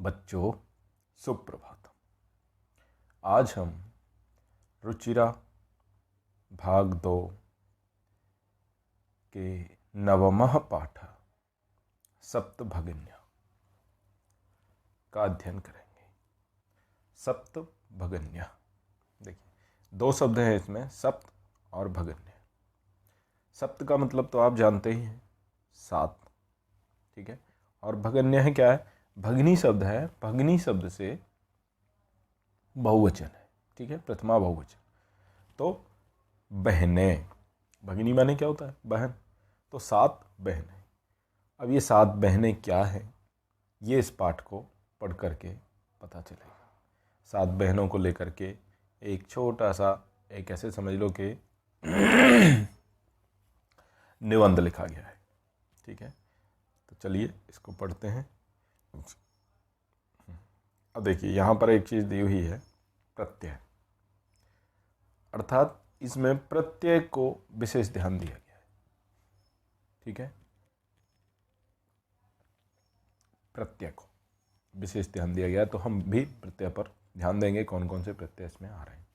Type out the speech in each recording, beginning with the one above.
बच्चों सुप्रभातम। आज हम रुचिरा भाग 2 के नवमः पाठ सप्तभगिन्या का अध्ययन करेंगे। सप्तभगिन्या, देखिए 2 शब्द हैं इसमें, सप्त और भगिन्या। सप्त का मतलब तो आप जानते ही हैं, 7, ठीक है। और भगिन्या है क्या है? भगिनी शब्द है। भगिनी शब्द से बहुवचन है, ठीक है, प्रथमा बहुवचन। तो बहनें, भगिनी माने क्या होता है? बहन। तो 7 बहनें। अब ये 7 बहनें क्या हैं, ये इस पाठ को पढ़ करके पता चलेगा। 7 बहनों को लेकर के एक छोटा सा, एक ऐसे समझ लो कि निबंध लिखा गया है, ठीक है। तो चलिए इसको पढ़ते हैं। अब देखिए यहाँ पर एक चीज़ दी हुई है, प्रत्यय, अर्थात इसमें प्रत्यय को विशेष ध्यान दिया गया है, ठीक है। प्रत्यय को विशेष ध्यान दिया गया है, तो हम भी प्रत्यय पर ध्यान देंगे। कौन कौन से प्रत्यय इसमें आ रहे हैं,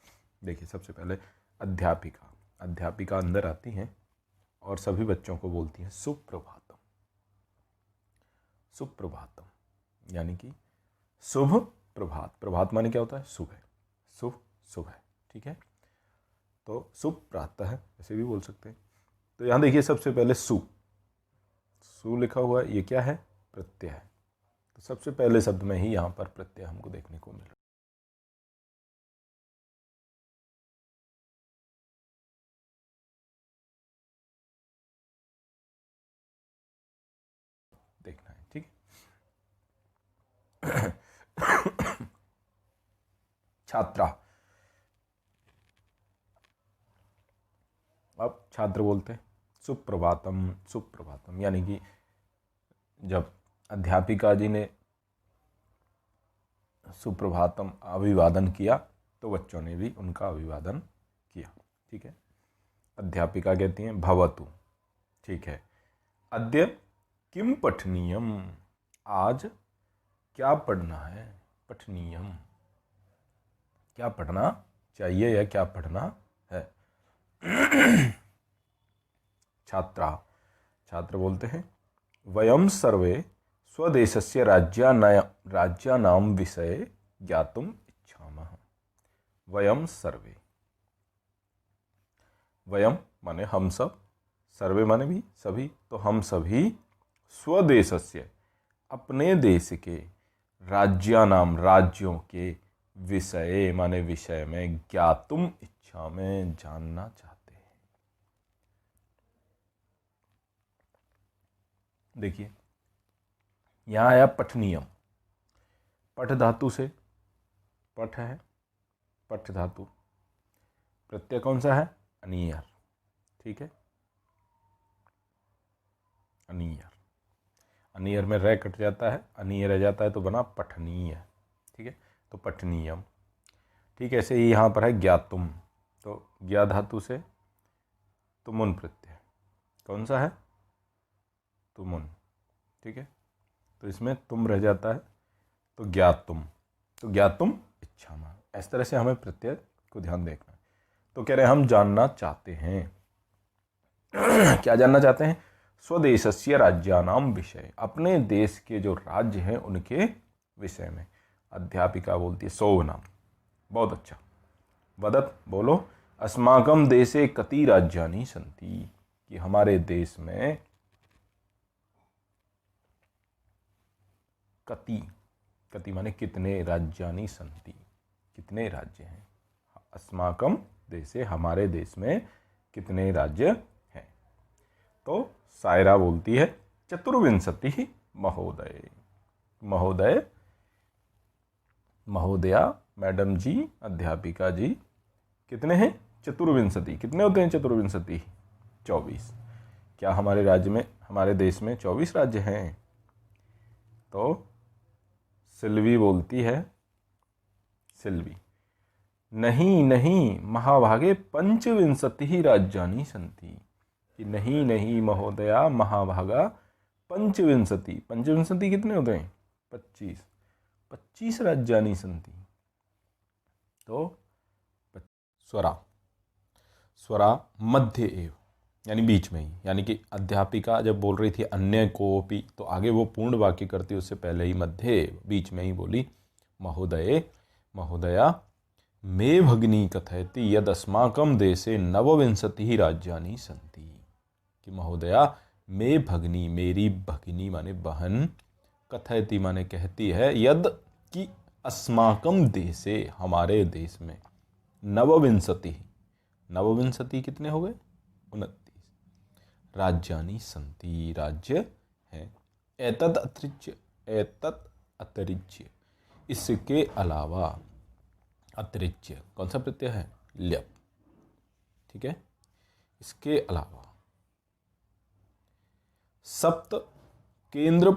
देखिए। सबसे पहले अध्यापिका। अध्यापिका अंदर आती हैं और सभी बच्चों को बोलती हैं सुप्रभातम। सुप्रभातम यानी कि शुभ प्रभात। प्रभात माने क्या होता है? सुबह, शुभ सुबह, ठीक है। तो शुभ प्रातः ऐसे भी बोल सकते हैं। तो यहाँ देखिए सबसे पहले सु लिखा हुआ है, ये क्या है? प्रत्यय है। तो सबसे पहले शब्द में ही यहाँ पर प्रत्यय हमको देखने को मिल रहा है। देखना है, ठीक है। छात्रा। अब छात्र बोलते हैं सुप्रभातम। सुप्रभातम यानी कि जब अध्यापिका जी ने सुप्रभातम अभिवादन किया तो बच्चों ने भी उनका अभिवादन किया, ठीक है। अध्यापिका कहती हैं भवतु, ठीक है। अद्य किम पठनीयम, आज क्या पढ़ना है? पठनीयम, क्या पढ़ना चाहिए या क्या पढ़ना है। छात्रा। छात्र बोलते हैं वयम सर्वे स्वदेशस्य राज्यानां विषये ज्ञातुम इच्छामः। वयम सर्वे, वयम माने हम सब, सर्वे माने भी सभी, तो हम सभी स्वदेशस्य अपने देश के, राज्यानाम राज्यों के, विषय माने विषय में, ज्ञातुम इच्छा में जानना चाहते हैं। देखिए यहाँ आया पठनीयम। पठ धातु से, पठ है, पठ धातु। प्रत्यय कौन सा है? अनीयर, ठीक है। अनीयर, अनीयर में रे कट जाता है, अनीय रह जाता है, तो बना पठनीय, ठीक है। तो पठनीयम, ठीक है। ऐसे ही यहाँ पर है ज्ञातुम। तो ज्ञा धातु से तुमुन प्रत्यय कौन सा है? तुमुन, ठीक है। तो इसमें तुम रह जाता है, तो ज्ञातुम। तो ज्ञातुम इच्छा में, इस तरह से हमें प्रत्यय को ध्यान देखना है। तो कह रहे हैं हम जानना चाहते हैं। क्या जानना चाहते हैं? स्वदेशस्य राज्यानाम विषय, अपने देश के जो राज्य हैं उनके विषय में। अध्यापिका बोलती है सोवनाम, बहुत अच्छा। वदत बोलो, अस्माकं देशे कति राज्यानि सन्ति, कि हमारे देश में कति, कति माने कितने, राज्यानि सन्ति कितने राज्य हैं। अस्माकं देशे हमारे देश में कितने राज्य हैं। तो सायरा बोलती है चतुर्विंशति महोदय। महोदय, महोदया, मैडम जी, अध्यापिका जी, कितने हैं? चतुर्विंशति। कितने होते हैं चतुर्विंशति? 24। क्या हमारे राज्य में, हमारे देश में 24 राज्य हैं? तो सिल्वी बोलती है, सिल्वी नहीं नहीं महाभागे पंचविंशति राज्यानि सन्ति, कि नहीं नहीं महोदया महाभागा पंचविंशति। पंचविंशति कितने होते हैं? 25। 25 राज्यानि सन्ति। तो स्वरा, स्वरा मध्य एव, यानी बीच में ही। यानी कि अध्यापिका जब बोल रही थी अन्य कोपि, तो आगे वो पूर्ण वाक्य करती, उससे पहले ही मध्य एव, बीच में ही बोली महोदये महोदया मे भगिनी कथयति यद अस्माकं देशे 29 राज्यानि सन्ति। कि महोदया मे भगिनी, मेरी भगिनी माने बहन, कथयति माने कहती है, यद कि अस्माकं देशे, हमारे देश में, 29, 29 कितने हो गए? 29 राज्यानि सन्ति, राज्य हैं। एतद अतिरिच्य, एतद अतिरिच्य, इसके अलावा, अतिरिच्य कौन सा प्रत्यय है? ल्यप। ठीक है, इसके अलावा सप्त केंद्र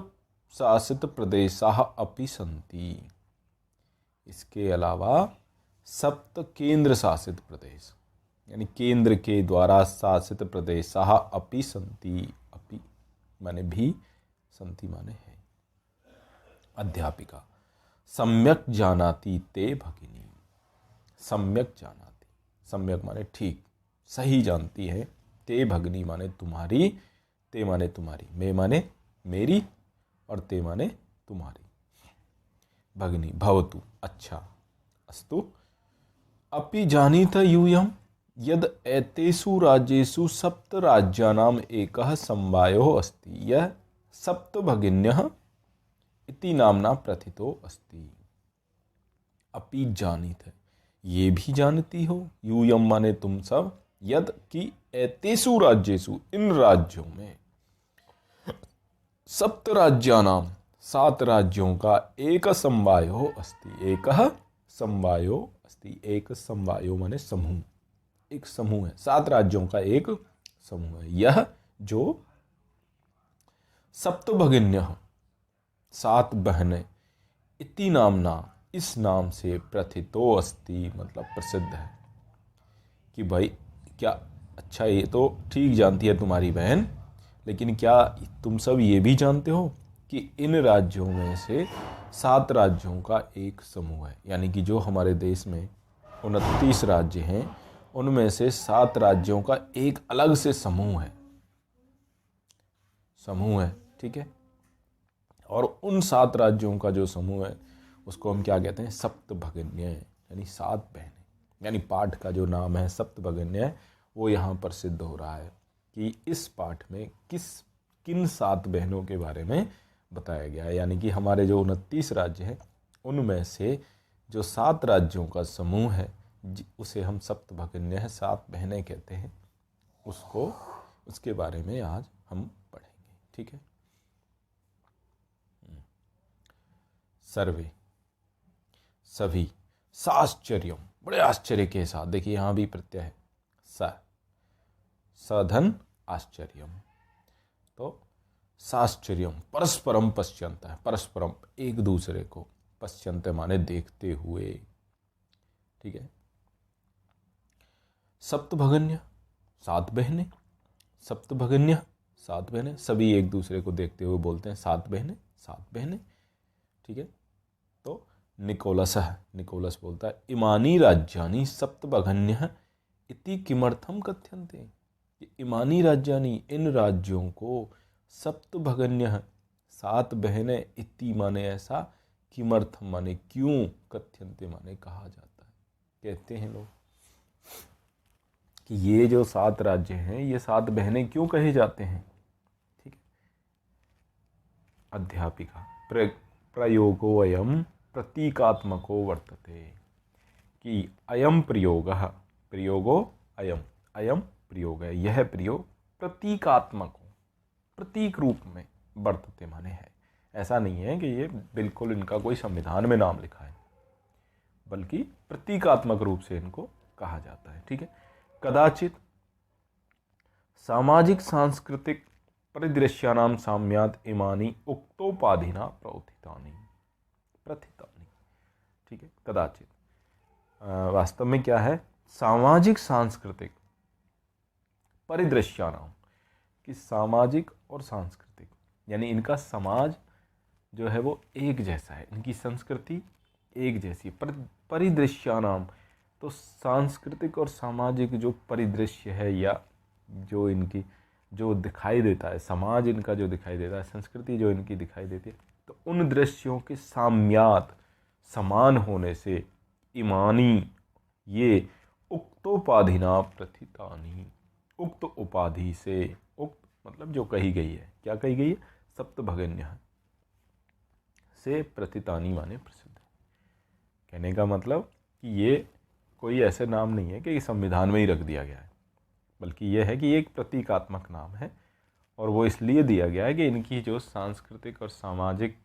शासित प्रदेशाः अपि सन्ति। इसके अलावा सप्त केंद्र शासित प्रदेश, यानी केंद्र के द्वारा शासित प्रदेशाः अपि सन्ति। अपि माने भी, सन्ति माने है। अध्यापिका सम्यक जानाति ते भगिनी, सम्यक जानाति, सम्यक माने ठीक, सही जानती है, ते भगिनी माने तुम्हारी, ते माने तुम्हारी, मे माने मेरी, और ते माने तुम्हारी। भगिनी भवतु, अच्छा, अस्तु। अपि जानीत यूयं यद एतेषु राज्येषु 7 राज्यानाम् एकः समवायो अस्ति, यह 7 भगिन्यः इति नाम्ना प्रथितो अस्ति। अपि जानीत है, ये भी जानती हो, यूयम माने तुम सब, यद कि एतेषु राज्येषु, इन राज्यों में, 7 राज्यानाम, 7 राज्यों का एक समवायो अस्ति, एक समवायो अस्ति, एक समवायो माने समूह, एक समूह है, 7 राज्यों का एक समूह है। यह जो सप्तभगिन्यः, 7 बहनें, इति नामना, इस नाम से, प्रथितो अस्ति मतलब प्रसिद्ध है। कि भाई क्या, अच्छा ये तो ठीक जानती है तुम्हारी बहन, लेकिन क्या तुम सब ये भी जानते हो कि इन राज्यों में से 7 राज्यों का एक समूह है। यानी कि जो हमारे देश में 29 राज्य हैं, उनमें से 7 राज्यों का एक अलग से समूह है, समूह है। ठीक है, और उन 7 राज्यों का जो समूह है उसको हम क्या कहते हैं? सप्तभगिन्य, यानी 7 बहनें। यानी पाठ का जो नाम है सप्तभगिन्य, वो यहाँ पर सिद्ध हो रहा है कि इस पाठ में किन 7 बहनों के बारे में बताया गया है। यानी कि हमारे जो 29 राज्य हैं, उनमें से जो 7 राज्यों का समूह है, उसे हम सप्तभगिन्य है, 7 बहनें कहते हैं, उसके बारे में आज हम पढ़ेंगे। ठीक है, सर्वे, सभी, साश्चर्यम, बड़े आश्चर्य के साथ। देखिए यहाँ भी प्रत्यय है, सधन आश्चर्यम, तो साश्चर्यम, परस्परम पश्यंत है, परस्परम एक दूसरे को, पश्यंत माने देखते हुए। ठीक है, सप्तभगिन्य, 7 बहनें, सप्तभगिन्य 7 बहनें, सभी एक दूसरे को देखते हुए बोलते हैं 7 बहनें, 7 बहनें। ठीक है, तो निकोलस बोलता है इमानी राज्यानि सप्तभगिन्यः इति किमर्थम कथ्यन्ते। इमानी राज्यानि, इन राज्यों को, सप्तभगिन्यः 7 बहनें, इति माने ऐसा, किमर्थम माने क्यों, कथ्यन्ते माने कहा जाता है, कहते हैं लोग कि ये जो 7 राज्य हैं, ये 7 बहनें क्यों कहे जाते हैं। ठीक है, अध्यापिका प्रयोगो अयम प्रतीकात्मको वर्तते, कि अयम प्रयोगो अयम प्रयोग है, यह प्रयोग प्रतीकात्मक हो, प्रतीक रूप में, वर्तते माने है। ऐसा नहीं है कि ये बिल्कुल इनका कोई संविधान में नाम लिखा है, बल्कि प्रतीकात्मक रूप से इनको कहा जाता है। ठीक है, कदाचित सामाजिक सांस्कृतिक परिदृश्यानां साम्यात् इमानि उक्तोपाधिना प्रथितानि। ठीक है, कदाचित, वास्तव में क्या है, सामाजिक सांस्कृतिक परिदृश्यानाम, कि सामाजिक और सांस्कृतिक, यानी इनका समाज जो है वो एक जैसा है, इनकी संस्कृति एक जैसी। परिदृश्यानाम, तो सांस्कृतिक और सामाजिक जो परिदृश्य है या जो इनकी जो दिखाई देता है, समाज इनका जो दिखाई देता है, संस्कृति जो इनकी दिखाई देती है, तो उन दृश्यों के साम्यात समान होने से इमानी ये उक्तोपाधिना प्रथितानि, उक्त उपाधि से, उक्त मतलब जो कही गई है, क्या कही गई है, सप्तभगन्य से प्रथितानि माने प्रसिद्ध। कहने का मतलब कि ये कोई ऐसे नाम नहीं है कि संविधान में ही रख दिया गया है, बल्कि ये है कि ये एक प्रतीकात्मक नाम है और वो इसलिए दिया गया है कि इनकी जो सांस्कृतिक और सामाजिक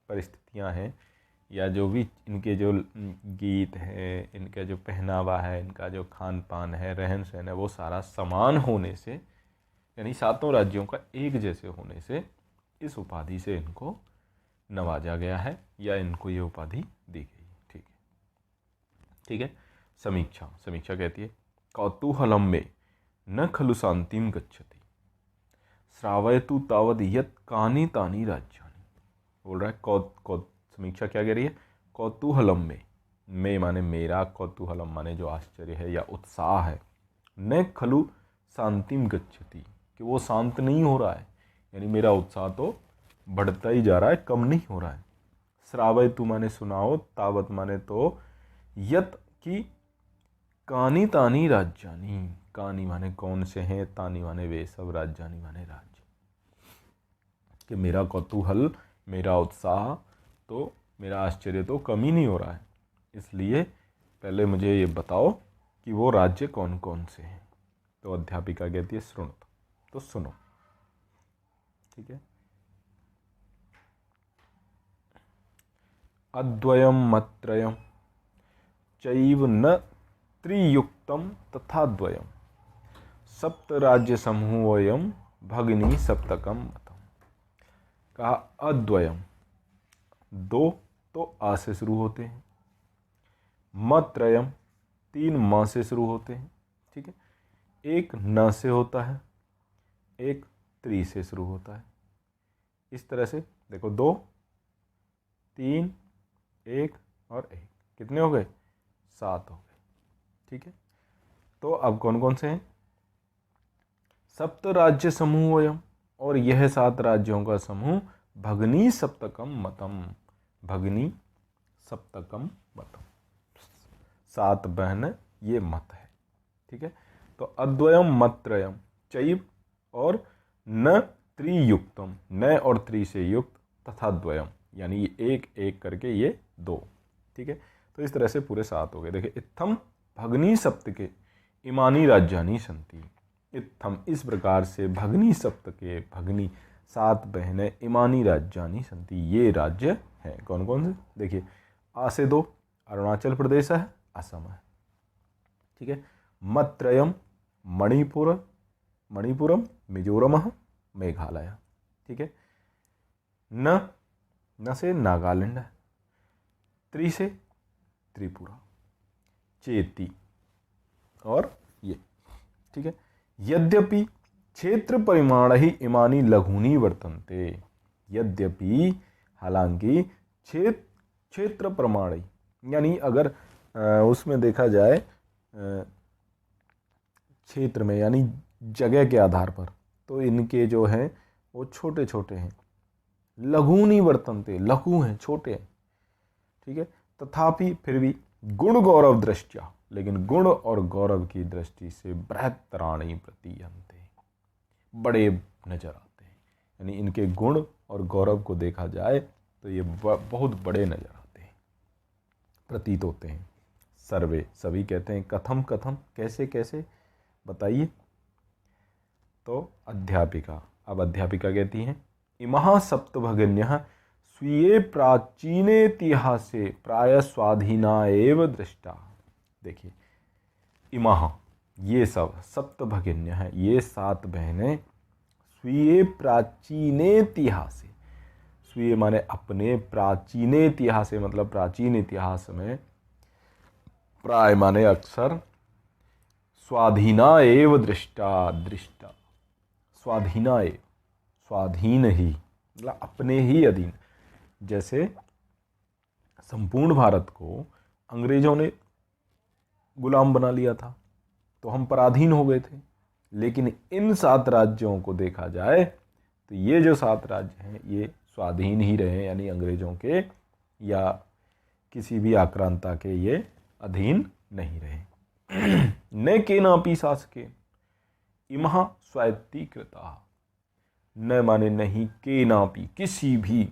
परिस्थितियां हैं या जो भी इनके जो गीत हैं, इनका जो पहनावा है, इनका जो खान पान है, रहन सहन है, वो सारा समान होने से, यानी सातों राज्यों का एक जैसे होने से इस उपाधि से इनको नवाजा गया है या इनको ये उपाधि दी गई। ठीक है, ठीक है। समीक्षा, समीक्षा कहती है कौतूहलम में न खलु शांतिम गच्छति श्रावयतु तावद यत् कानि तानि राज्यानि। बोल रहा है समीक्षा क्या कह रही है, कौतूहलम में माने मेरा, कौतूहलम माने जो आश्चर्य है या उत्साह है, न खलु शांतिम गच्छति, कि वो शांत नहीं हो रहा है, यानी मेरा उत्साह तो बढ़ता ही जा रहा है, कम नहीं हो रहा है। श्रावयतु माने सुनाओ, तावत माने तो, यत की कानी तानी राज्यानी, कानी माने कौन से हैं, तानी माने वे सब, राज्यानी माने राज्य, कि मेरा कौतूहल, मेरा उत्साह तो, मेरा आश्चर्य तो कम ही नहीं हो रहा है, इसलिए पहले मुझे ये बताओ कि वो राज्य कौन कौन से हैं। तो अध्यापिका कहती है शृणुत, तो सुनो। ठीक है, अद्वयम मत्रयम चैव न त्रियुक्तम तथा द्वयम सप्त राज्य समूहोयम भगिनी सप्तकम मतम। कहा अद्वयम, दो तो आ से शुरू होते हैं, मत्रयम तीन म से शुरू होते हैं। ठीक है, एक न से होता है, एक त्रि से शुरू होता है। इस तरह से देखो, दो, तीन, एक और एक, कितने हो गए, 7 हो गए। ठीक है, तो अब कौन कौन से हैं, सप्त राज्य समूहोयम, और यह 7 राज्यों का समूह भगनी सप्तकम मतम, भगनी सप्तकम मतम, 7 बहन ये मत है। ठीक है, तो अद्वयम मत्रयम चैव और न त्रियुक्तम, न और त्रि से युक्त, तथा द्वयम यानी एक एक करके ये 2। ठीक है, तो इस तरह से पूरे 7 हो गए। देखिए, इत्थम भगनी सप्त के इमानी राज्यानी संति, इत्थम इस प्रकार से भगनी सप्त के, भगनी 7 बहनें, इमानी राज्यानी संति ये राज्य हैं। कौन कौन से, देखिए, आ से 2 अरुणाचल प्रदेश है, असम है। ठीक है, मत्रयम मणिपुरम मिजोरम मेघालय। ठीक है, न से नागालैंड है, त्रि से त्रिपुरा, चेती और ये। ठीक है, यद्यपि क्षेत्र परिमाण ही इमानी लघुनी वर्तन्ते, यद्यपि हालांकि क्षेत्र प्रमाण ही, यानी अगर उसमें देखा जाए क्षेत्र में यानी जगह के आधार पर, तो इनके जो हैं वो छोटे छोटे हैं, लघुनी वर्तन्ते, लघु हैं, छोटे हैं। ठीक है, तथापि फिर भी गुण गौरव दृष्टिया, लेकिन गुण और गौरव की दृष्टि से बृहत्तराणि प्रतीयन्ते, बड़े नजर आते हैं। यानी इनके गुण और गौरव को देखा जाए तो ये बहुत बड़े नजर आते हैं, प्रतीत होते हैं। सर्वे सभी कहते हैं, कथम कथम कैसे कैसे बताइए। तो अध्यापिका, अब अध्यापिका कहती हैं, इमः सप्तभगिन्यः स्वीये प्राचीनेतिहासे प्राय स्वाधीना एव दृष्टा। देखिए, इमः ये सब सप्तभगिन्य हैं, ये 7 बहनें, स्वीये प्राचीनेतिहासे, स्वीय माने अपने, प्राचीनेतिहासे मतलब प्राचीन इतिहास में, प्राय माने अक्सर, स्वाधीना एव दृष्टा, दृष्टा स्वाधीना एव, स्वाधीन ही मतलब अपने ही अधीन, जैसे संपूर्ण भारत को अंग्रेजों ने गुलाम बना लिया था तो हम पराधीन हो गए थे, लेकिन इन 7 राज्यों को देखा जाए तो ये जो 7 राज्य हैं ये स्वाधीन ही रहे, यानी अंग्रेजों के या किसी भी आक्रांता के ये अधीन नहीं रहे। न केनापि शासके इमहा स्वायत्तीकृता, न माने नहीं, केनापि किसी भी,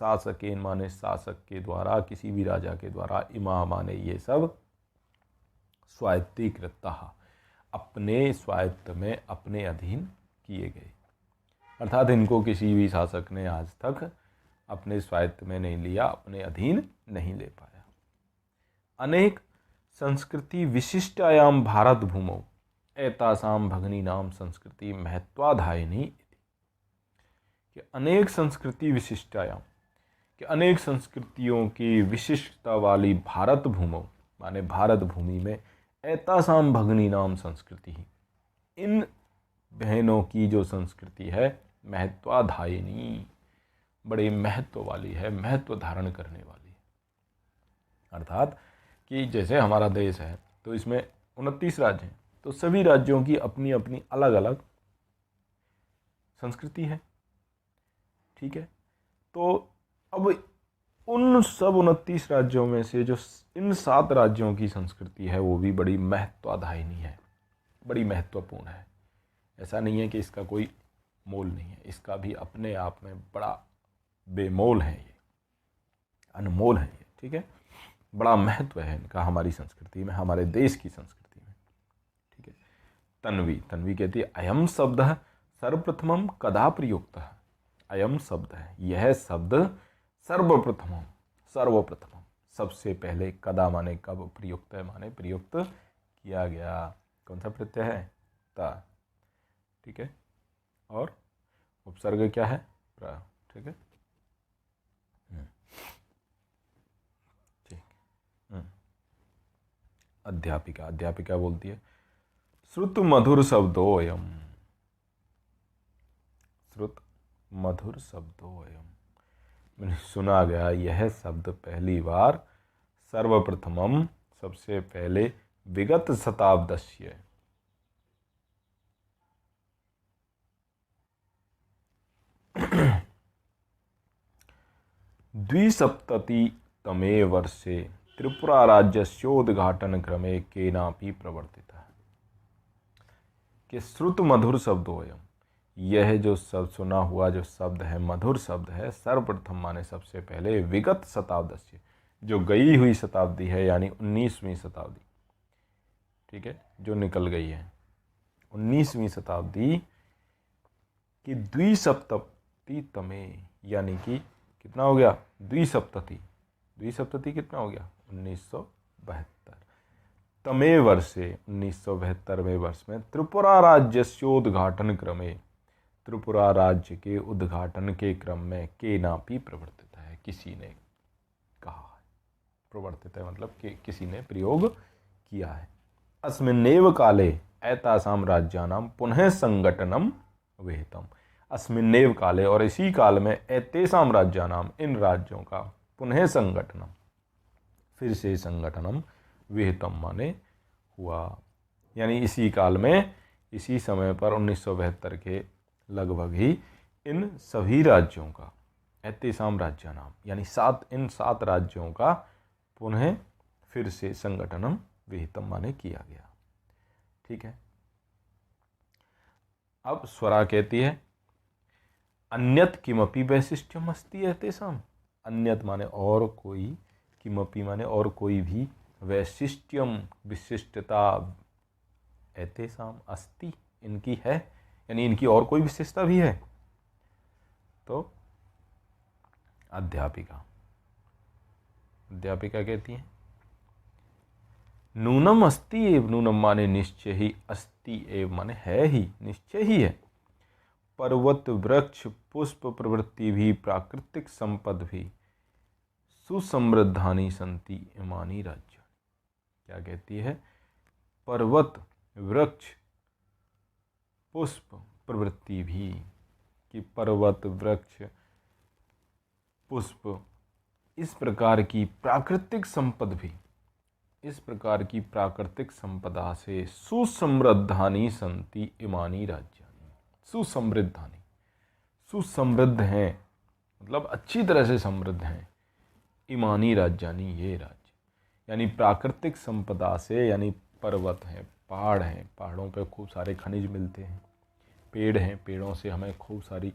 शासकेन माने शासक के द्वारा, किसी भी राजा के द्वारा, इमा माने ये सब, स्वायत्तीकृता अपने स्वायत्त में, अपने अधीन किए गए, अर्थात इनको किसी भी शासक ने आज तक अपने स्वायत्त में नहीं लिया, अपने अधीन नहीं ले पाया। अनेक संस्कृति विशिष्टायाम भारत भूमौ एतासाम भगनीनाम संस्कृति महत्वाधायिनी, कि अनेक संस्कृति विशिष्टायाम, कि अनेक संस्कृतियों की विशिष्टता वाली भारत भूमौ माने भारत भूमि में, एतासाम भगनीनाम संस्कृति, इन बहनों की जो संस्कृति है, महत्वाधायिनी, बड़े महत्व वाली है, महत्व धारण करने वाली है। अर्थात कि जैसे हमारा देश है तो इसमें 29 राज्य हैं, तो सभी राज्यों की अपनी अपनी अलग अलग संस्कृति है, ठीक है। तो अब उन सब 29 राज्यों में से जो इन 7 राज्यों की संस्कृति है वो भी बड़ी महत्वाधायिनी है, बड़ी महत्वपूर्ण है। ऐसा नहीं है कि इसका कोई मोल नहीं है, इसका भी अपने आप में बड़ा बेमोल है, ये अनमोल है ये, ठीक है। बड़ा महत्व है इनका हमारी संस्कृति में, हमारे देश की संस्कृति में, ठीक है। तन्वी, तन्वी कहती है अयम शब्द सर्वप्रथमम कदा प्रयुक्तः, अयम शब्द है, यह शब्द सर्वप्रथमम, सर्वप्रथमम सबसे पहले, कदा माने कब, प्रयुक्त है माने प्रयुक्त किया गया। कौन सा प्रत्यय है? ता, ठीक है। और उपसर्ग क्या है? प्र, ठीक है। ठीक। अध्यापिका, अध्यापिका बोलती है श्रुत मधुर शब्दोऽयम्, श्रुत मधुर शब्दोऽयम्, मैंने सुना गया यह शब्द पहली बार, सर्वप्रथमम सबसे पहले, विगत शताब्दस्य, द्विसप्ततितमे वर्षे त्रिपुरा राज्यस्योद्घाटन क्रमे केनापि प्रवर्तितः, कि श्रुत मधुर शब्दोऽयम्, यह जो शब्द सुना हुआ जो शब्द है, मधुर शब्द है, सर्वप्रथम माने सबसे पहले, विगत शताब्दस्य जो गई हुई शताब्दी है, यानी 19वीं शताब्दी, ठीक है, जो निकल गई है 19वीं शताब्दी की, द्विसप्ततितमे यानी कि कितना हो गया? द्विसप्तति, द्विसप्तति कितना हो गया? 1972, तमे वर्षे 1972वें वर्ष में, त्रिपुरा राज्यस्योद्घाटन क्रमे, त्रिपुरा राज्य के उद्घाटन के क्रम में, केनापि प्रवर्तित है, किसी ने कहा है, प्रवर्तित है मतलब कि किसी ने प्रयोग किया है। अस्मिन्नेव काले एतासाम राज्यानाम पुनः संगठनम विहितम, अस्मिन्नेव काले, और इसी काल में, एतेषाम राज्यानाम इन राज्यों का, पुनः संगठनम फिर से संगठनम, विहितम माने हुआ, यानी इसी काल में, इसी समय पर 1972 के लगभग ही इन सभी राज्यों का, एतेषाम राज्यानाम यानी इन 7 राज्यों का, पुनः फिर से संगठनम विहितम माने किया गया, ठीक है। अब स्वरा कहती है अन्यत किमपि वैशिष्ट्यम अस्ति एतेषाम, अन्यत माने और कोई, किमपि माने और कोई भी, वैशिष्ट्यम विशिष्टता, एतेषाम अस्ति इनकी है, यानी इनकी और कोई विशेषता भी है। तो अध्यापिका, अध्यापिका कहती है नूनम अस्ति एव, नूनम माने निश्चय ही, अस्ति एव माने है ही, निश्चय ही है, पर्वत वृक्ष पुष्प प्रवृत्ति भी, प्राकृतिक संपद भी, सुसमृद्धानि संति इमानी राज्य। क्या कहती है? पर्वत वृक्ष पुष्प प्रवृत्ति भी, कि पर्वत वृक्ष पुष्प इस प्रकार की प्राकृतिक संपदा से सुसमृद्धानि संति इमानी राज्यानि। सुसमृद्धानि, सुसमृद्ध हैं मतलब अच्छी तरह से समृद्ध हैं। इमानी राज्यानि, ये राज्य, यानी प्राकृतिक संपदा से, यानी पर्वत हैं, पहाड़ हैं, पहाड़ों पे खूब सारे खनिज मिलते हैं, पेड़ हैं, पेड़ों से हमें खूब सारी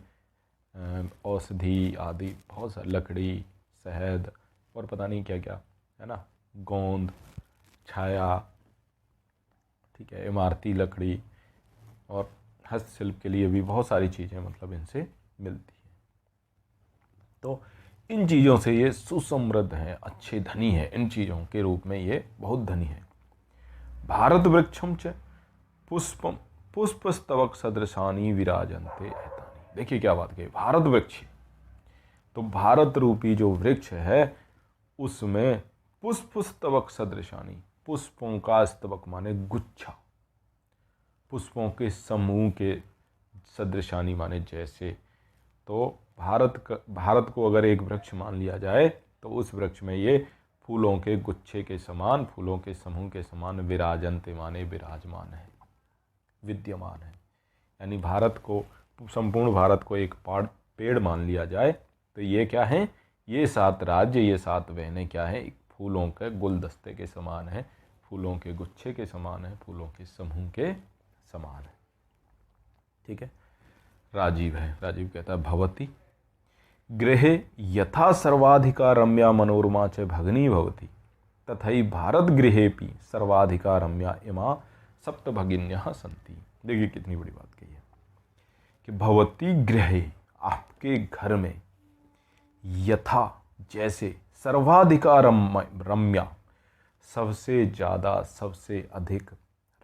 औषधि आदि, बहुत सारी लकड़ी, शहद और पता नहीं क्या क्या, है ना, गोंद, छाया, ठीक है, इमारती लकड़ी और हस्तशिल्प के लिए भी बहुत सारी चीज़ें मतलब इनसे मिलती हैं। तो इन चीज़ों से ये सुसमृद्ध हैं, अच्छे धनी हैं, इन चीज़ों के रूप में ये बहुत धनी है। भारत वृक्षम च पुष्पम पुष्पस्तवक सदृशानी विराजन्ते एतानि। देखिए क्या बात कही, भारत वृक्ष, तो भारत रूपी जो वृक्ष है उसमें पुष्पस्तवक सदृशानी, पुष्पों का स्तवक माने गुच्छा, पुष्पों के समूह के सदृशानी माने जैसे। तो भारत को अगर एक वृक्ष मान लिया जाए तो उस वृक्ष में ये फूलों के गुच्छे के समान, फूलों के समूह के समान विराजन्ते माने विराजमान है, विद्यमान है। यानी भारत को, संपूर्ण भारत को एक पेड़ मान लिया जाए तो ये क्या है, ये 7 राज्य, ये 7 बहनें क्या है, एक फूलों के गुलदस्ते के समान है, फूलों के गुच्छे के समान है, फूलों के समूह के समान है। ठीक है। राजीव है, राजीव कहता है भवती गृहे यथा सर्वाधिका रम्या मनोरमा च भगनी भवती तथै भारत गृहेपि सर्वाधिका रम्या इमा सप्त भगिन्यः सन्ति। देखिए कितनी बड़ी बात कही है कि भवती गृहे, आपके घर में, यथा जैसे, सर्वाधिका रम्या, सबसे ज़्यादा, सबसे अधिक,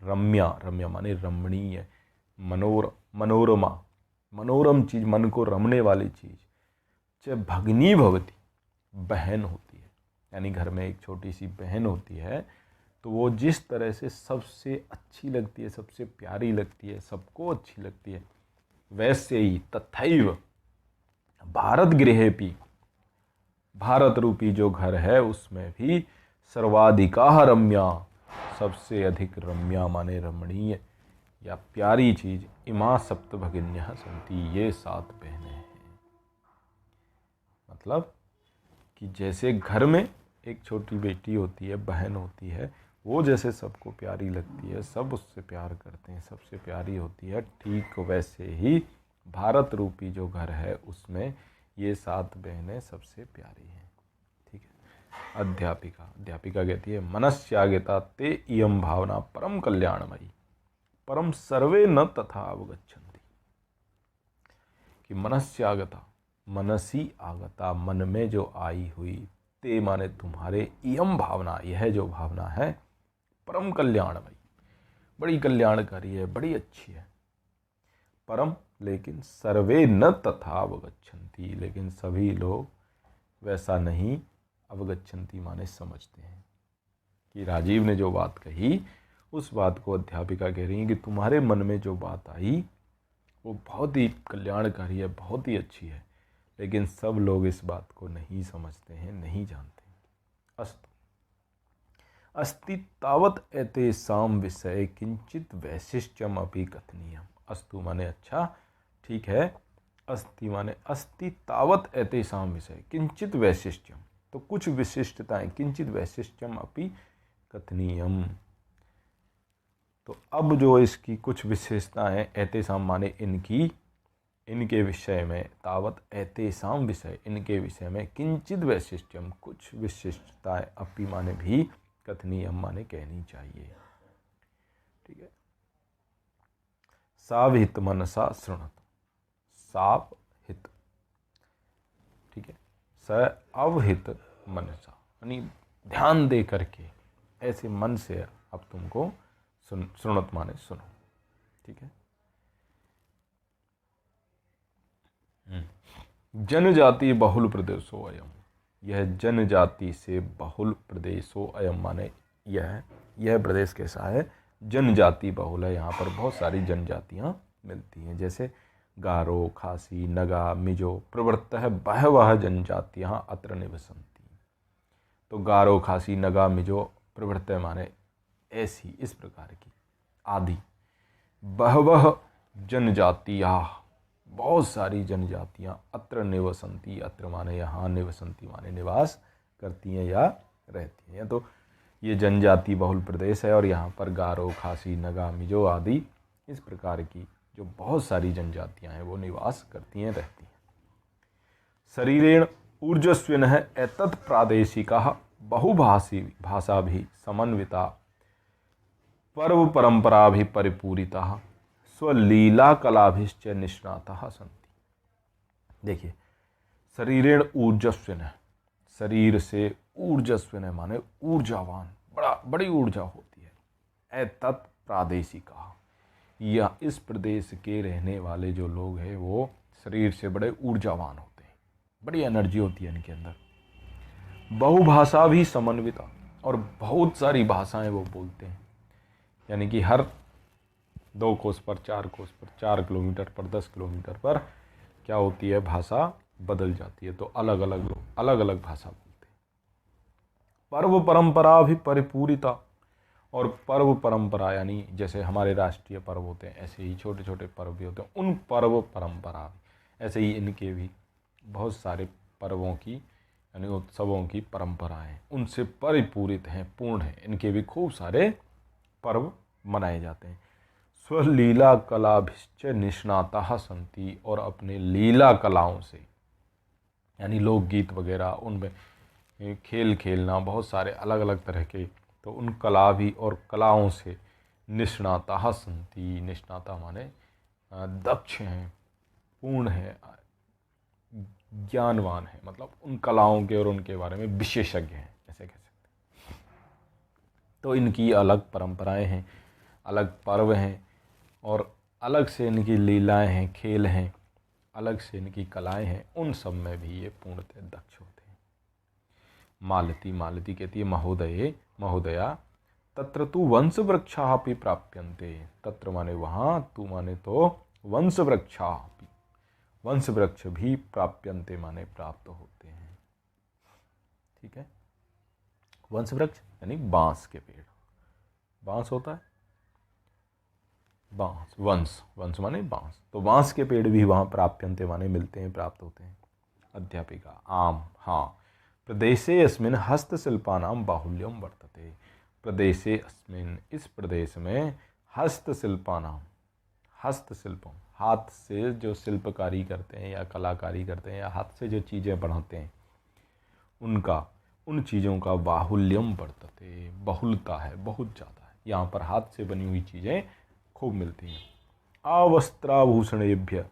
रम्या, रम्या माने रमणीय, मनोरमा, मनोरम चीज़, मन को रमने वाली चीज़, च भगनी भवती, बहन होती है। यानी घर में एक छोटी सी बहन होती है तो वो जिस तरह से सबसे अच्छी लगती है, सबसे प्यारी लगती है, सबको अच्छी लगती है, वैसे ही तथैव भारत गृहेपि, भारत रूपी जो घर है उसमें भी सर्वाधिका रम्या, सबसे अधिक रम्या माने रमणीय या प्यारी चीज, इमा सप्त भगिन्यः सन्ति, ये 7 बहनें हैं। मतलब कि जैसे घर में एक छोटी बेटी होती है, बहन होती है, वो जैसे सबको प्यारी लगती है, सब उससे प्यार करते हैं, सबसे प्यारी होती है, ठीक वैसे ही भारत रूपी जो घर है उसमें ये 7 बहनें सबसे प्यारी हैं। ठीक है। अध्यापिका कहती है मनस्यागता ते इयं भावना परम कल्याणमयी परम सर्वे न तथा अवगच्छन्ति। कि मनस्यागता, मनसी आगता, मन में जो आई हुई, ते माने तुम्हारे, इयम भावना, यह जो भावना है, परम कल्याणमयी, बड़ी कल्याणकारी है, बड़ी अच्छी है। परम, लेकिन सर्वे न तथा अवगच्छन्ति, लेकिन सभी लोग वैसा नहीं, अवगच्छन्ति माने समझते हैं। कि राजीव ने जो बात कही उस बात को अध्यापिका कह रही है कि तुम्हारे मन में जो बात आई वो बहुत ही कल्याणकारी है, बहुत ही अच्छी है, लेकिन सब लोग इस बात को नहीं समझते हैं, नहीं जानते। अस्तु अस्ति तावत एतेषां विषय किंचित वैशिष्ट्यम अपि कथनीयम। अस्तु माने अच्छा, ठीक है, अस्ति माने अस्ति तावत एतेषां विषय किंचित वैशिष्ट्यम, तो कुछ विशिष्टताएं, किंचित वैशिष्ट्यम अपि कथनीयम। तो अब जो इसकी कुछ विशेषताएं, एतेषां माने इनकी, इनके विषय में, तावत एतेषां विषय, इनके विषय में, किंचित वैशिष्ट्यम, कुछ विशिष्टताएं, अपि माने भी, कथनीयम माने कहनी चाहिए। ठीक है। सावहित मनसा शृणत, सावहित, ठीक है, स अवहित मनसा, यानी ध्यान दे करके, ऐसे मन से अब तुमको शृणत माने सुनो। ठीक है। जनजाति बहुल प्रदेशो अयम, यह जनजाति से बहुल प्रदेशो अयम माने यह प्रदेश कैसा है, जनजाति बहुल है, यहाँ पर बहुत सारी जनजातियाँ मिलती हैं, जैसे गारो, खासी, नगा, मिजो प्रवृत्तः बहवः जनजातियाँ अत्र निवसन्ति। तो गारो, खासी, नगा, मिजो प्रभृत माने ऐसी, इस प्रकार की, आदि। बहवह जनजातियाँ, बहुत सारी जनजातियाँ, अत्र निवसंती, अत्र माने यहाँ, निवसंती माने निवास करती हैं या रहती हैं। तो ये जनजाति बहुल प्रदेश है और यहाँ पर गारो, खासी, नगा, मिजो आदि इस प्रकार की जो बहुत सारी जनजातियाँ हैं वो निवास करती हैं, रहती हैं। शरीरेण ऊर्जस्विनः एतत् प्रादेशिकः बहुभाषी भाषा भी समन्विता पर्व परंपरा भी परिपूरिता स्वलीला कलाभिश्च निष्णातः सन्ति। देखिए, शरीरेण ऊर्जस्विन है, शरीर से ऊर्जस्विन है माने ऊर्जावान, बड़ी ऊर्जा होती है। एतत् प्रादेशिका, या इस प्रदेश के रहने वाले जो लोग हैं वो शरीर से बड़े ऊर्जावान होते हैं, बड़ी एनर्जी होती है इनके अंदर। बहुभाषा भी समन्विता, और बहुत सारी भाषाएं वो बोलते हैं, यानी कि हर 2 कोस पर, 4 कोस पर, 4 किलोमीटर पर, 10 किलोमीटर पर क्या होती है, भाषा बदल जाती है। तो अलग अलग लोग अलग अलग भाषा बोलते हैं। पर्व परंपरा भी परिपूरिता, और पर्व परंपरा यानी जैसे हमारे राष्ट्रीय पर्व होते हैं ऐसे ही छोटे छोटे पर्व भी होते हैं, उन पर्व परंपरा ऐसे ही इनके भी बहुत सारे पर्वों की यानी उत्सवों की परंपराएं उनसे परिपूरित हैं, पूर्ण हैं। इनके भी खूब सारे पर्व मनाए जाते हैं। स्वलीला कलाभिश्च निष्णाताः सन्ति, और अपने लीला कलाओं से यानी लोकगीत वगैरह, उनमें खेल खेलना, बहुत सारे अलग अलग तरह के, तो उन कला भी और कलाओं से निष्णाताः सन्ति, निष्णाता माने दक्ष हैं, पूर्ण है, ज्ञानवान है, मतलब उन कलाओं के और उनके बारे में विशेषज्ञ हैं, ऐसे कह सकते हैं। तो इनकी अलग परंपराएं हैं, अलग पर्व हैं, और अलग से इनकी लीलाएं हैं, खेल हैं, अलग से इनकी कलाएं हैं, उन सब में भी ये पूर्णतः दक्ष होते हैं। मालती, मालती कहती है महोदये, महोदया, तत्र तु वंशवृक्षाः अपि प्राप्यन्ते। तत्र माने वहाँ, तू माने तो वंशवृक्षाः अपि, वंशवृक्ष भी प्राप्यन्ते माने प्राप्त होते हैं। ठीक है, वंशवृक्ष यानी बांस के पेड़, बांस होता है, बांस, वंश, वंश माने बांस, तो बांस के पेड़ भी वहाँ प्राप्यन्ते माने मिलते हैं, प्राप्त होते हैं। अध्यापिका, आम, हाँ, प्रदेशे अस्मिन् हस्तशिल्पानां बाहुल्यं वर्तते। प्रदेशे अस्मिन्, इस प्रदेश में, हस्तशिल्पानां, हस्तशिल्पों, हाथ से जो शिल्पकारी करते हैं या कलाकारी करते हैं या हाथ से जो चीज़ें बनाते हैं उनका, उन चीज़ों का बाहुल्यम वर्तते, बहुलता है, बहुत ज़्यादा है। यहाँ पर हाथ से बनी हुई चीज़ें खूब मिलती हैं। आवस्त्राभूषणेभ्य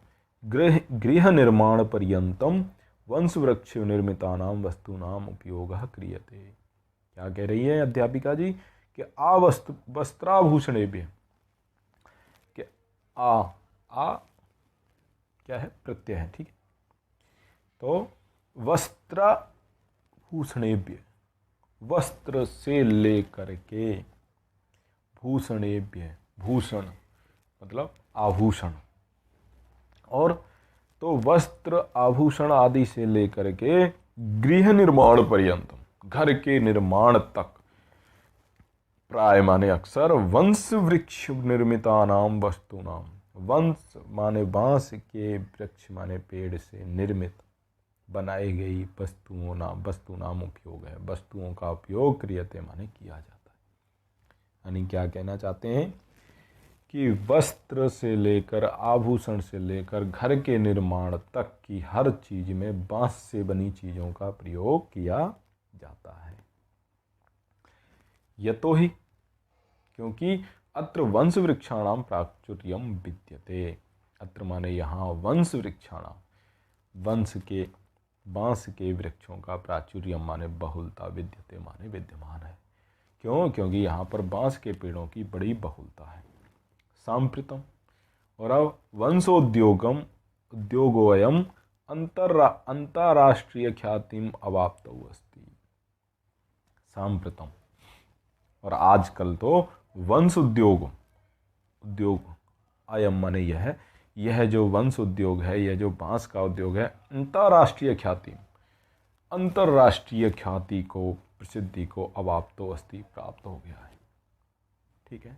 गृह निर्माण पर्यंतम वंशवृक्ष निर्मितानां वस्तूनाम उपयोगः क्रियते। क्या कह रही है अध्यापिका जी कि वस्त्राभूषणेभ्य, कि आ क्या है, प्रत्यय है, ठीक है। तो वस्त्राभूषणेभ्य, वस्त्र से लेकर के, भूषणेभ्य, भूषण मतलब आभूषण, और तो वस्त्र आभूषण आदि से लेकर के गृह निर्माण पर्यंत, घर के निर्माण तक, प्राय माने अक्सर, वंश वृक्ष निर्मितानाम वस्तूनाम, वंश माने बांस के, वृक्ष माने पेड़ से निर्मित बनाई गई वस्तूनाम उपयोग है, वस्तुओं का उपयोग क्रियते माने किया जाता है। यानी क्या कहना चाहते हैं कि वस्त्र से लेकर, आभूषण से लेकर, घर के निर्माण तक की हर चीज में बांस से बनी चीजों का प्रयोग किया जाता है। यतो ही, क्योंकि अत्र वंश वृक्षाणाम प्राचुर्यम विद्यते। अत्र माने यहाँ वंश वृक्षाणाम, वंश के, बांस के वृक्षों का प्राचुर्यम माने बहुलता, विद्यते माने विद्यमान है। क्यों? क्योंकि यहाँ पर बांस के पेड़ों की बड़ी बहुलता है। सांप्रतम, और अब वंशोद्योगम, उद्योगोयम अंतरराष्ट्रीय ख्यातिम अवाप्तौ अस्ति। सांप्रतम, और आजकल तो वंश उद्योग, अयम माने यह जो वंश उद्योग है, यह जो बांस का उद्योग है, अंतरराष्ट्रीय ख्याति, अंतरराष्ट्रीय ख्याति को प्रसिद्धि को अवाप्तो अस्ति प्राप्त हो गया है। ठीक है।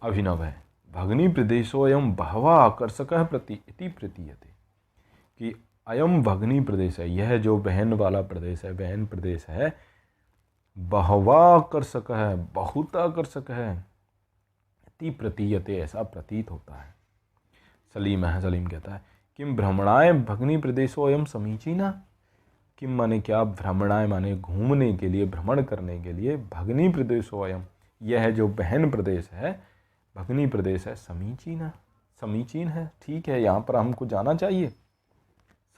अभिनव है भगनी प्रदेशो एवं बहवा आकर्षक प्रति इति प्रतीयते कि अयम भगनी प्रदेश है, यह जो बहन वाला प्रदेश है, बहन प्रदेश है, बहवा आकर्षक है, बहुत आकर्षक है, इति प्रतीयते ऐसा प्रतीत होता है। सलीम है, सलीम कहता है किम भ्रमणाय भगनी प्रदेशो एवं समीचीना, किम माने क्या, भ्रमणाय माने घूमने के लिए, भ्रमण करने के लिए, भगनी प्रदेशो एवं यह जो बहन प्रदेश है, भगनी प्रदेश है, समीचीना समीचीन है, ठीक है, यहाँ पर हमको जाना चाहिए।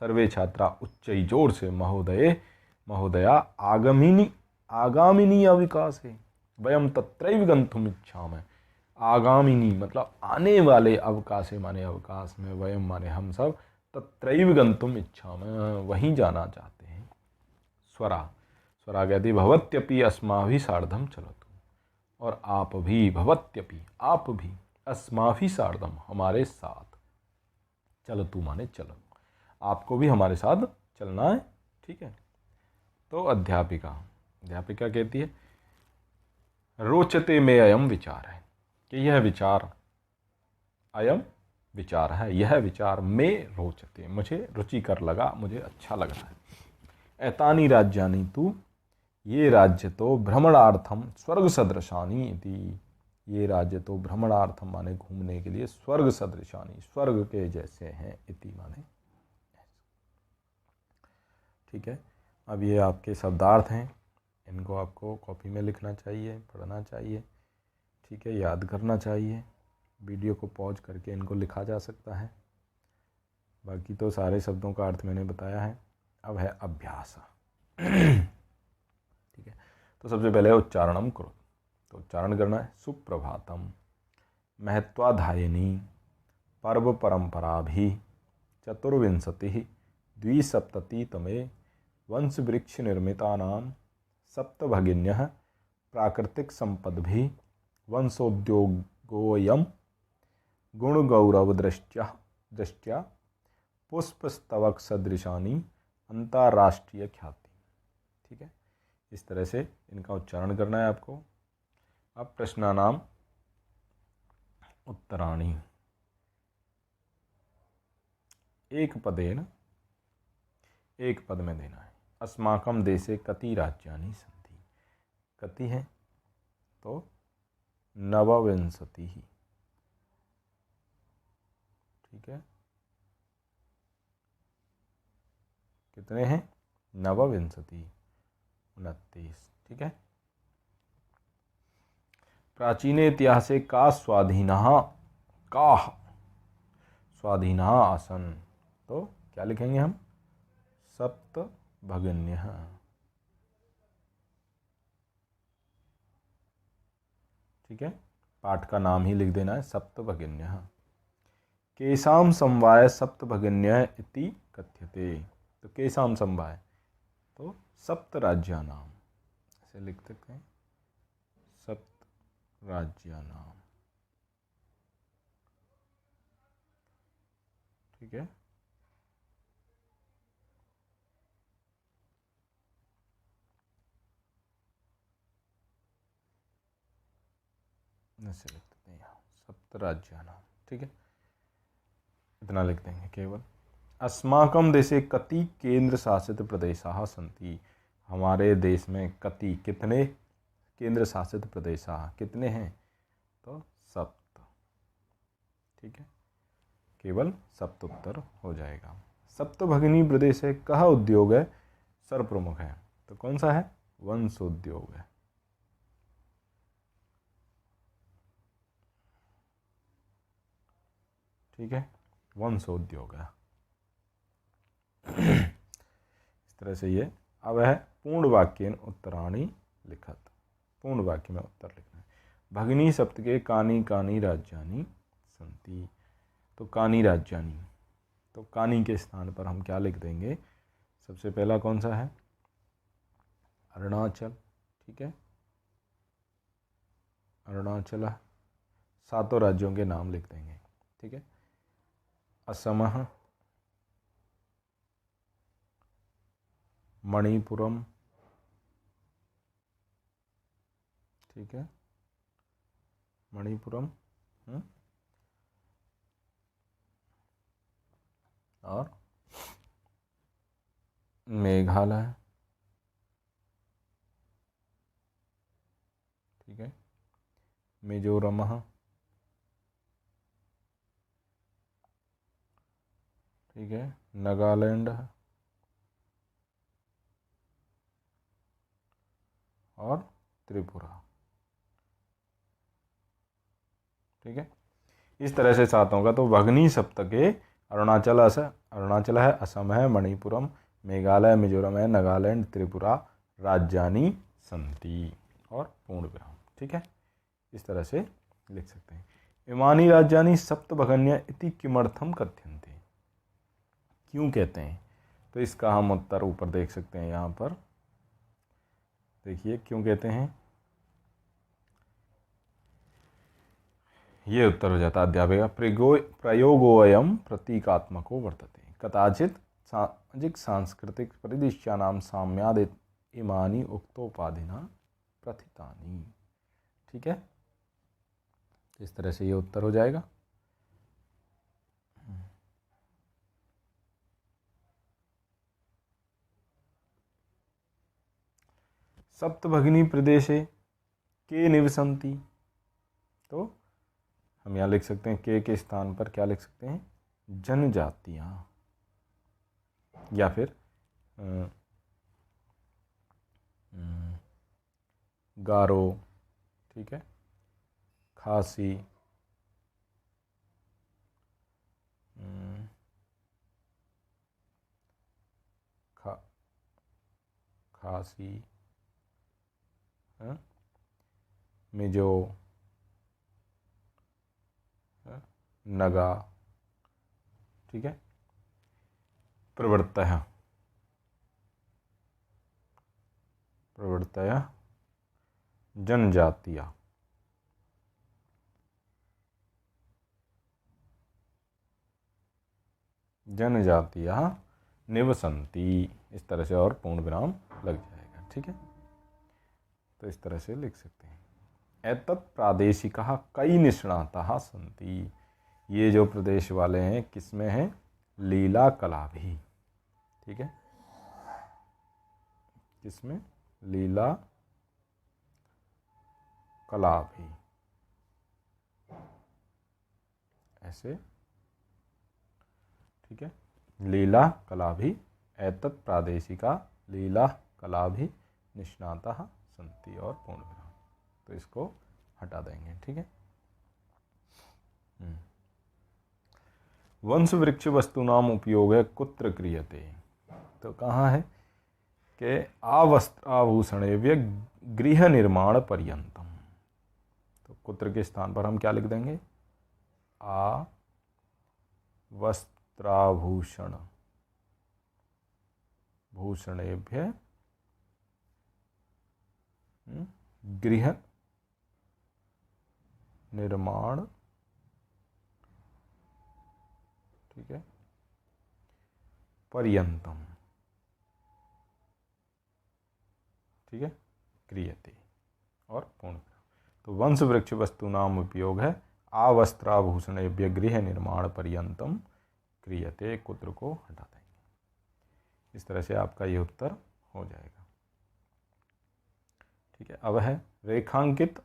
सर्वे छात्रा उच्च जोर से महोदय महोदया आगामिनी अविकास है वयम तत्रैव गंतुम इच्छामः। आगामिनी मतलब आने वाले, अवकाशे माने अवकाश में, वयम माने हम सब, तत्रैव गंतुम इच्छामः वहीं जाना चाहते हैं। स्वरा स्वरा कहती भवत्यपि अस्माभि सार्धम चलतु, और आप भी, भवत्यपि आप भी, अस्माभि सार्धम हमारे साथ, चलतु माने चलो, आपको भी हमारे साथ चलना है। ठीक है। तो अध्यापिका कहती है रोचते में अयम विचार है, कि यह विचार, अयम विचार है, यह विचार में रोचते, मुझे रुचिकर लगा, मुझे अच्छा लग रहा है। एतानी राज्यानि तु, ये राज्य तो भ्रमणार्थम स्वर्ग सदृशानी इति, ये राज्य तो भ्रमणार्थम माने घूमने के लिए, स्वर्ग सदृशानी स्वर्ग के जैसे हैं, इति माने। ठीक है। अब ये आपके शब्दार्थ हैं, इनको आपको कॉपी में लिखना चाहिए, पढ़ना चाहिए। ठीक है, याद करना चाहिए। वीडियो को पॉज करके इनको लिखा जा सकता है। बाकी तो सारे शब्दों का अर्थ मैंने बताया है। अब है अभ्यास। ठीक है। तो सबसे पहले उच्चारणम करो, तो उच्चारण करना है सुप्रभातम महत्वाधायिनी पर्व परंपराभि चतुर्विंशति द्विसप्ततितमे वंश वृक्ष निर्मितानां सप्तभगिन्यः प्राकृतिक संपद्भिः वंशोद्योगोऽयं गुणगौरवदृष्ट्या पुष्पस्तवक सदृशानी अंतर्राष्ट्रीय ख्याति। ठीक है, इस तरह से इनका उच्चारण करना है आपको। अब प्रश्नानाम उत्तराणि एक पदेन, एक पद में देना है। अस्माकं देशे कति राज्यानि सन्ति, कति हैं तो 29। ठीक है, कितने हैं 29, 29। ठीक है। प्राचीने इतिहासे का स्वाधीनः आसन, तो क्या लिखेंगे हम, सप्तभगिन्यः। ठीक है, पाठ का नाम ही लिख देना है सप्तभगिन्यः। केषां समवाय सप्तभगिन्यः इति कथ्यते, तो केषां समवाय तो सप्त राज्यानाम, ऐसे लिख सकते हैं सप्त राज्यानाम। ठीक है, ऐसे लिख देते हैं यहाँ सप्त राज्यानाम। ठीक है, इतना लिख देंगे केवल। अस्माकं देशे कति केंद्र शासित प्रदेशाः सन्ति, हमारे देश में कति कितने केंद्र शासित प्रदेशाः कितने हैं तो सप्त। ठीक है, केवल सप्त उत्तर हो जाएगा। सप्तभगिनी प्रदेश है, कह उद्योग है सर्वप्रमुख है, तो कौन सा है, वंशोद्योग है। ठीक है, वंशोद्योग है। इस तरह से ये। अब है पूर्ण वाक्येन उत्तराणि लिखत, पूर्ण वाक्य में उत्तर लिखना है। भगिनी सप्तके कानि कानि राज्यानि सन्ति, तो कानि राज्यानि, तो कानि के स्थान पर हम क्या लिख देंगे, सबसे पहला कौन सा है, अरुणाचल। ठीक है, अरुणाचल, सातों राज्यों के नाम लिख देंगे। ठीक है, असम, मणिपुरम, ठीक है, मणिपुरम, और मेघालय, ठीक है, मिजोरम, ठीक है, नागालैंड और त्रिपुरा, ठीक है। इस तरह से 7 होगा। तो भगनी सप्तके अरुणाचल है, असम है, मणिपुरम, मेघालय, मिजोरम है, नागालैंड, त्रिपुरा राज्यानि सन्ति और पूर्ण विराम, ठीक है। इस तरह से लिख सकते हैं। इमानी राज्यानि सप्तभगन्य इति किमर्थम कथ्यन्ते, क्यों कहते हैं? तो इसका हम उत्तर ऊपर देख सकते हैं। यहाँ पर देखिए क्यों कहते हैं, ये उत्तर हो जाता है अध्यापक प्रयोगोऽयं प्रतीकात्मको वर्तते कदाचित् सामाजिक सांस्कृतिक परिदृश्यानां साम्याद इमानि उक्तोपाधिना प्रथितानि, ठीक है। इस तरह से ये उत्तर हो जाएगा। सप्तभगिनी प्रदेशे के निवसन्ति, तो हम यहाँ लिख सकते हैं के स्थान पर क्या लिख सकते हैं, जनजातियाँ, या फिर गारो, ठीक है, खासी, खासी, मिजो, नगा, ठीक है, प्रवर्तय जनजातियाँ, निवसन्ति, इस तरह से और पूर्ण विराम लग जाएगा, ठीक है। तो इस तरह से लिख सकते हैं। एतत् प्रादेशिकः कई निष्णाताः सन्ति, ये जो प्रदेश वाले हैं किसमें हैं, लीला कला भी, ठीक है, किसमें, लीला कला भी, ऐसे, ठीक है, लीला कला भी, एतत् प्रादेशिका लीला कला भी निष्णाताः सन्ति और पूर्ण विराम, तो इसको हटा देंगे, ठीक है। वंश वृक्ष वस्तुनाम उपयोग है कुत्र क्रियते, तो कहाँ है कि आवस्त्राभूषणेभ्य गृह निर्माण पर्यंतम, तो कुत्र के स्थान पर हम क्या लिख देंगे, आ वस्त्राभूषण भूषणेभ्य गृह निर्माण, ठीक है, पर्यंतम, ठीक है, क्रियते और पूर्ण। तो वंश वृक्ष वस्तु नाम उपयोग है आवस्त्राभूषणेभ्य गृह निर्माण पर्यंतम क्रियते, कुत्र को हटा देंगे। इस तरह से आपका ये उत्तर हो जाएगा, ठीक है। अब है रेखांकित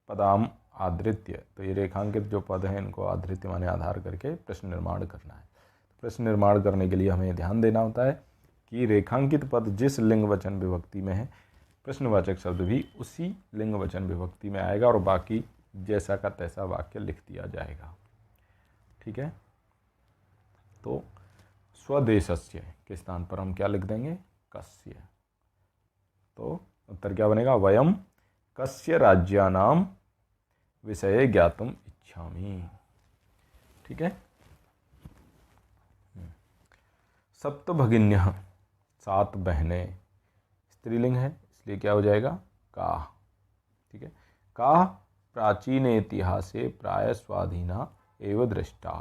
पदाम आधृत्य, तो ये रेखांकित जो पद हैं इनको आधृत्य माने आधार करके प्रश्न निर्माण करना है। तो प्रश्न निर्माण करने के लिए हमें ध्यान देना होता है कि रेखांकित पद जिस लिंग वचन विभक्ति में है, प्रश्नवाचक शब्द भी उसी लिंग वचन विभक्ति में आएगा और बाकी जैसा का तैसा वाक्य लिख दिया जाएगा, ठीक है। तो स्वदेशस्य के स्थान पर हम क्या लिख देंगे, कस्य, तो उत्तर क्या बनेगा, वयम कस्य राज्यानाम विषये ज्ञातुम इच्छामि, ठीक है। सप्तभगिन्यः 7 बहनें, स्त्रीलिंग है इसलिए क्या हो जाएगा, काः, ठीक है। काः प्राचीन इतिहासे प्राय स्वाधीना एव दृष्टा,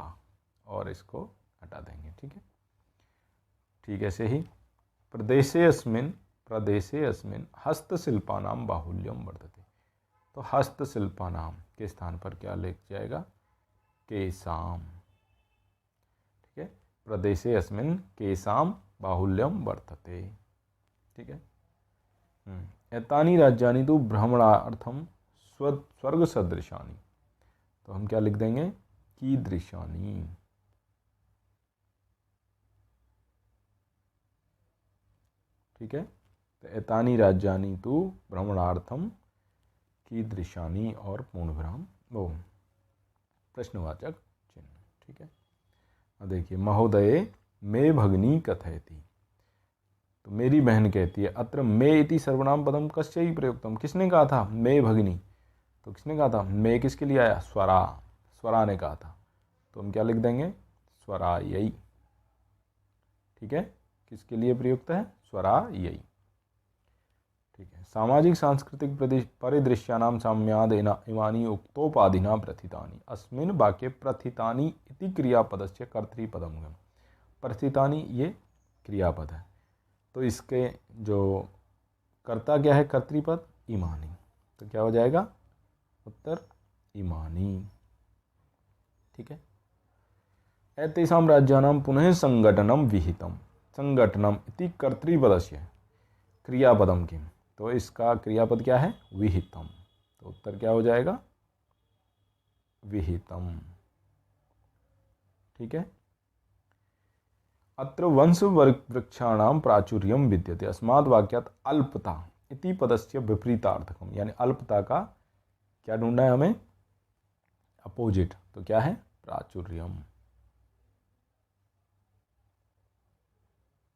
और इसको हटा देंगे, ठीक है। ठीक ऐसे ही प्रदेशे अस्मिन् हस्तशिल्पानां बाहुल्यम वर्तते, तो हस्तशिल्पा नाम के स्थान पर क्या लिख जाएगा? केसाम। ठीक है, प्रदेशे अस्मिन् केसाम बाहुल्यम वर्तते। ठीक है। एतानि राज्यानि तु भ्रमणार्थम स्वर्ग सदृशानि, तो हम क्या लिख देंगे? कीदृशानि। ठीक है, तो एतानि राज्यानि तु भ्रमणार्थम कीदृशानि और पूर्ण विराम वो प्रश्नवाचक चिन्ह। ठीक है, अब देखिए, महोदये मे भगिनी कथयति, तो मेरी बहन कहती है। अत्र मे इति सर्वनाम पदम कस्यै प्रयुक्तम, किसने कहा था मे भगिनी? तो किसने कहा था? मे किसके लिए आया? स्वरा, स्वरा ने कहा था, तो हम क्या लिख देंगे? स्वरायै। ठीक है, किसके लिए प्रयुक्त है? स्वरायै। ठीक है, सामाजिक सांस्कृतिक परिदृश्यानां साम्याद इमानि उक्तोपाधिना प्रथितानि, अस्मिन् वाक्ये प्रथितानि इति क्रियापदस्य कर्तृपदम। प्रथितानि ये क्रियापद है, तो इसके जो कर्ता क्या है? कर्तृपद इमानी, तो क्या हो जाएगा? उत्तर इमानी। ठीक है, एतेषां राज्यानां पुनः संगठनम विहितम, संगठनम इति कर्तृपदस्य क्रियापदम किम, तो इसका क्रियापद क्या है? विहितम, तो उत्तर क्या हो जाएगा? विहितम। ठीक है, अत्र वंश वृक्षाणां प्राचुर्यम विद्यते, अस्मात् वाक्यात् अल्पता इति पदस्य विपरीतार्थकम, यानी अल्पता का क्या ढूंढना है हमें? अपोजिट, तो क्या है? प्राचुर्यम।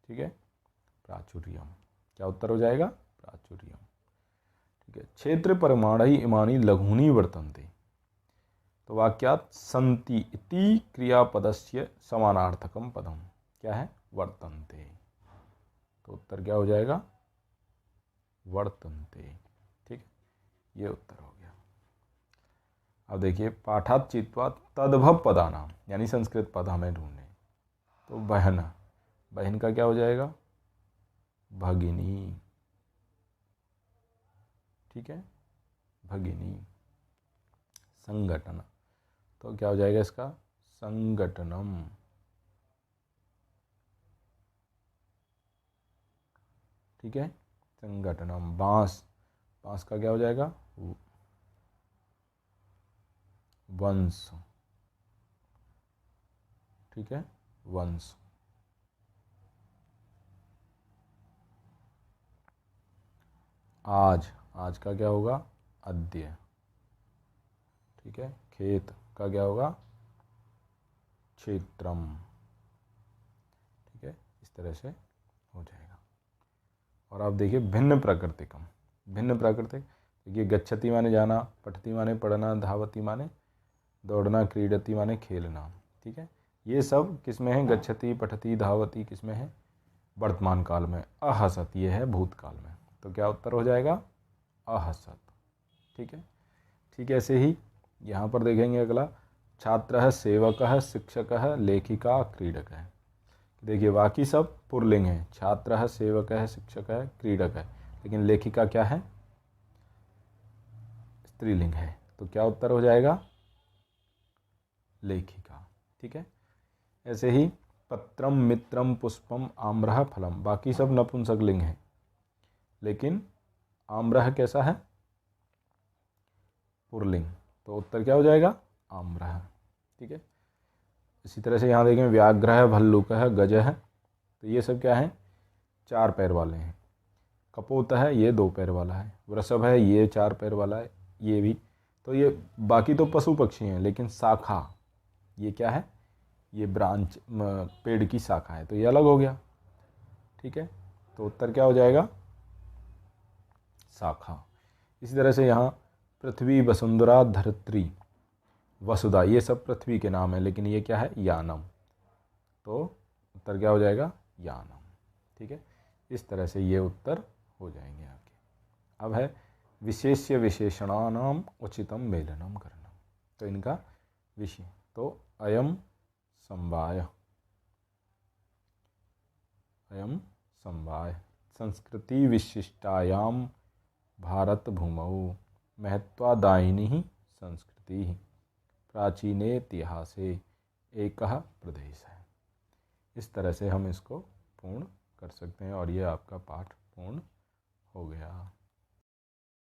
ठीक है, प्राचुर्यम, क्या उत्तर हो जाएगा? प्राचुर्यम। ठीक है, क्षेत्र परमाणु इमानी लघूनी वर्तन्ते, तो वाक्यात् सन्ति इति क्रियापदस्य समानार्थकम पदम क्या है? वर्तन्ते, तो उत्तर क्या हो जाएगा? वर्तन्ते। ठीक है, ये उत्तर हो गया। अब देखिए, पाठात् चित्वा तद्भव पदानाम, यानी संस्कृत पद हमें ढूंढने, तो बहन, बहन का क्या हो जाएगा? भगिनी। ठीक है, भगिनी। संगठन, तो क्या हो जाएगा इसका? संगठनम। ठीक है, संगठनम। बांस, बांस का क्या हो जाएगा? वंश। ठीक है, वंश। आज, आज का क्या होगा? अद्य। ठीक है, खेत का क्या होगा? क्षेत्रम। ठीक है, इस तरह से हो जाएगा। और आप देखिए, भिन्न प्राकृतिकम, भिन्न प्राकृतिक, देखिए, गच्छति माने जाना, पठति माने पढ़ना, धावति माने दौड़ना, क्रीडति माने खेलना। ठीक है, ये सब किस में है? गच्छति, पठति, धावति किस में है? वर्तमान काल में। अहसत ये है भूतकाल में, तो क्या उत्तर हो जाएगा? अहसत। ठीक है, ठीक ऐसे ही यहाँ पर देखेंगे अगला, छात्र, सेवक, शिक्षक, लेखिका, क्रीडक है। देखिए, बाकी सब पुल्लिंग है, छात्र, सेवक है, शिक्षक है, क्रीडक है, लेकिन लेखिका क्या है? स्त्रीलिंग है, तो क्या उत्तर हो जाएगा? लेखिका। ठीक है, ऐसे ही पत्रम, मित्रम, पुष्पम, आम्रह, फलम, बाकी सब नपुंसकलिंग है, लेकिन आम्रह कैसा है? पुल्लिंग, तो उत्तर क्या हो जाएगा? आम्रह। ठीक है, इसी तरह से यहाँ देखें, व्याघ्र है, भल्लुक है, गज है, तो ये सब क्या है? 4 पैर वाले हैं। कपोत है, ये 2 पैर वाला है। वृषभ है, ये 4 पैर वाला है, ये भी। तो ये बाकी तो पशु पक्षी हैं, लेकिन शाखा ये क्या है? ये ब्रांच, पेड़ की शाखा है, तो ये अलग हो गया। ठीक है, तो उत्तर क्या हो जाएगा? शाखा। इसी तरह से यहाँ पृथ्वी, वसुंधरा, धरित्री, वसुधा, ये सब पृथ्वी के नाम है, लेकिन ये क्या है? यानम, तो उत्तर क्या हो जाएगा? यानम। ठीक है, इस तरह से ये उत्तर हो जाएंगे आपके। अब है विशेष्य विशेषणानाम उचितम मेलनम करना, तो इनका विषय, तो अयम समवाय, अयम समवाय संस्कृति विशिष्टायाम भारत भूमौ, महत्वादायिनी संस्कृति प्राचीने इतिहासे एक प्रदेश है। इस तरह से हम इसको पूर्ण कर सकते हैं और ये आपका पाठ पूर्ण हो गया।